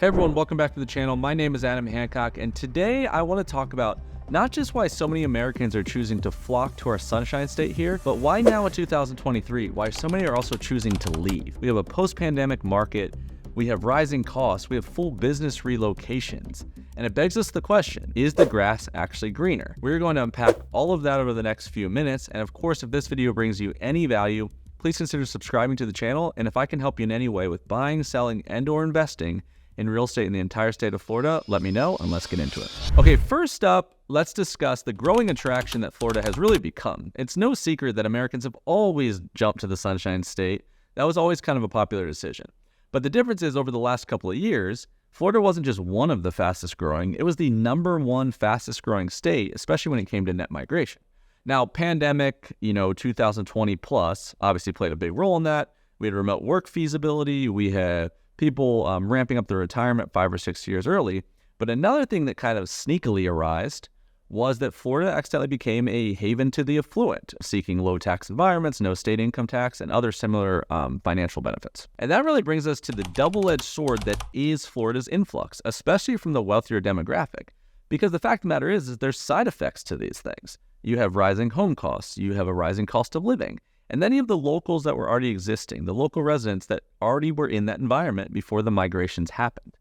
Hey everyone, welcome back to the channel. My name is Adam Hancock, and today I want to talk about not just why so many Americans are choosing to flock to our Sunshine State here, but why now in 2023, why so many are also choosing to leave. We have a post-pandemic market, we have rising costs, we have full business relocations, and it begs us the question, is the grass actually greener? We're going to unpack all of that over the next few minutes, and of course, if this video brings you any value, please consider subscribing to the channel, and if I can help you in any way with buying, selling, and/or investing in real estate in the entire state of Florida, let me know and let's get into it. Okay, first up, let's discuss the growing attraction that Florida has really become. It's no secret that Americans have always jumped to the Sunshine State. That was always kind of a popular decision. But the difference is over the last couple of years, Florida wasn't just one of the fastest growing, it was the #1 fastest growing state, especially when it came to net migration. Now, pandemic, 2020 plus obviously played a big role in that. We had remote work feasibility, we had people ramping up their retirement 5 or 6 years early. But another thing that kind of sneakily arose was that Florida accidentally became a haven to the affluent, seeking low tax environments, no state income tax, and other similar financial benefits. And that really brings us to the double-edged sword that is Florida's influx, especially from the wealthier demographic. Because the fact of the matter is there's side effects to these things. You have rising home costs, you have a rising cost of living, and then you have the locals that were already existing, the local residents that already were in that environment before the migrations happened.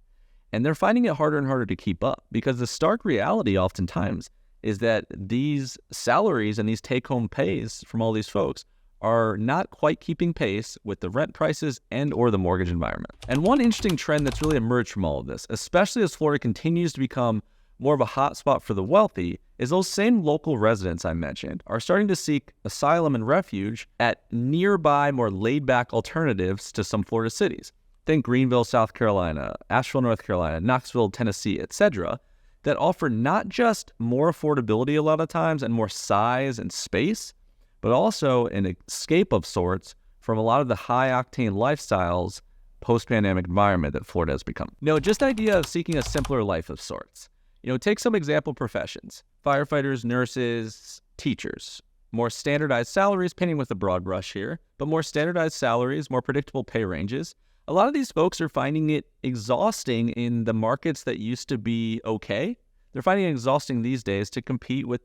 And they're finding it harder and harder to keep up because the stark reality oftentimes is that these salaries and these take-home pays from all these folks are not quite keeping pace with the rent prices and or the mortgage environment. And one interesting trend that's really emerged from all of this, especially as Florida continues to become more of a hotspot for the wealthy, is those same local residents I mentioned are starting to seek asylum and refuge at nearby, more laid-back alternatives to some Florida cities. Think Greenville, South Carolina, Asheville, North Carolina, Knoxville, Tennessee, etc., that offer not just more affordability a lot of times and more size and space, but also an escape of sorts from a lot of the high-octane lifestyles post-pandemic environment that Florida has become. Just the idea of seeking a simpler life of sorts. Take some example professions, firefighters, nurses, teachers, more standardized salaries, painting with a broad brush here, but more standardized salaries, more predictable pay ranges. A lot of these folks are finding it exhausting in the markets that used to be okay. They're finding it exhausting these days to compete with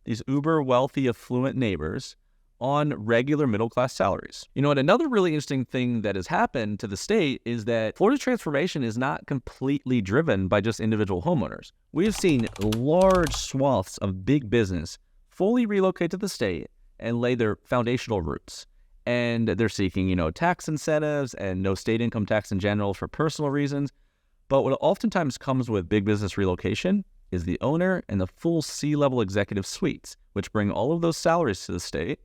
these uber wealthy, affluent neighbors on regular middle-class salaries. And another really interesting thing that has happened to the state is that Florida's transformation is not completely driven by just individual homeowners. We have seen large swaths of big business fully relocate to the state and lay their foundational roots. And they're seeking, tax incentives and no state income tax in general for personal reasons. But what oftentimes comes with big business relocation is the owner and the full C-level executive suites, which bring all of those salaries to the state.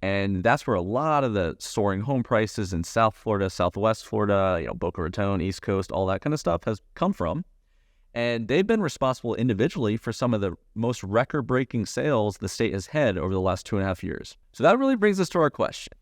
And that's where a lot of the soaring home prices in South Florida, Southwest Florida, Boca Raton, East Coast, all that kind of stuff has come from. And they've been responsible individually for some of the most record-breaking sales the state has had over the last 2.5 years. So that really brings us to our question.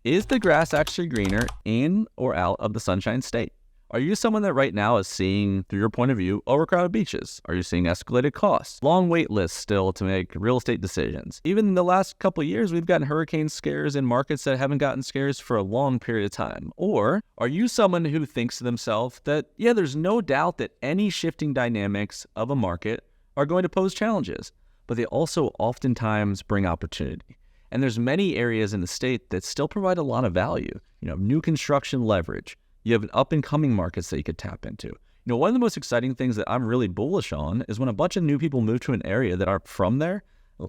Is the grass actually greener in or out of the Sunshine State? Are you someone that right now is seeing, through your point of view, overcrowded beaches? Are you seeing escalated costs? Long wait lists still to make real estate decisions? Even in the last couple of years, we've gotten hurricane scares in markets that haven't gotten scares for a long period of time. Or are you someone who thinks to themselves that, there's no doubt that any shifting dynamics of a market are going to pose challenges, but they also oftentimes bring opportunity. And there's many areas in the state that still provide a lot of value. New construction leverage. You have up-and-coming markets that you could tap into. One of the most exciting things that I'm really bullish on is when a bunch of new people move to an area that aren't from there,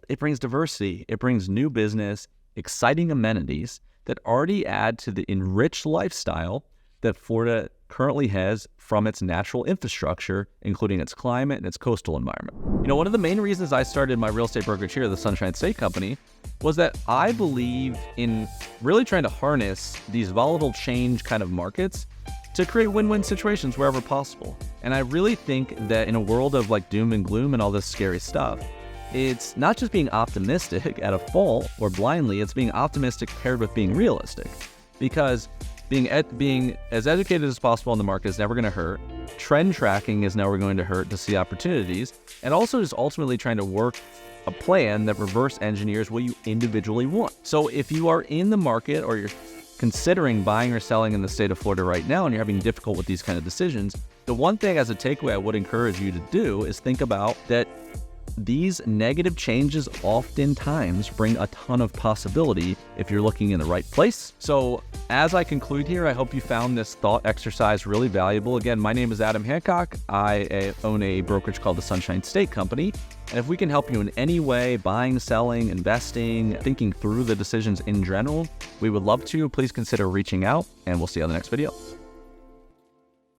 it brings diversity, it brings new business, exciting amenities that already add to the enriched lifestyle that Florida currently has from its natural infrastructure, including its climate and its coastal environment. One of the main reasons I started my real estate brokerage here, the Sunshine State Company, was that I believe in really trying to harness these volatile change kind of markets to create win-win situations wherever possible. And I really think that in a world of doom and gloom and all this scary stuff, it's not just being optimistic at a fault or blindly, it's being optimistic paired with being realistic. Because being as educated as possible in the market is never going to hurt. Trend tracking is never going to hurt to see opportunities. And also just ultimately trying to work a plan that reverse engineers what you individually want. So if you are in the market or you're considering buying or selling in the state of Florida right now and you're having difficult with these kind of decisions, The one thing as a takeaway I would encourage you to do is think about that these negative changes oftentimes bring a ton of possibility if you're looking in the right place. So as I conclude here, I hope you found this thought exercise really valuable. Again, my name is Adam Hancock. I own a brokerage called the Sunshine State Company. And if we can help you in any way, buying, selling, investing, thinking through the decisions in general, we would love to. Please consider reaching out, and we'll see you on the next video.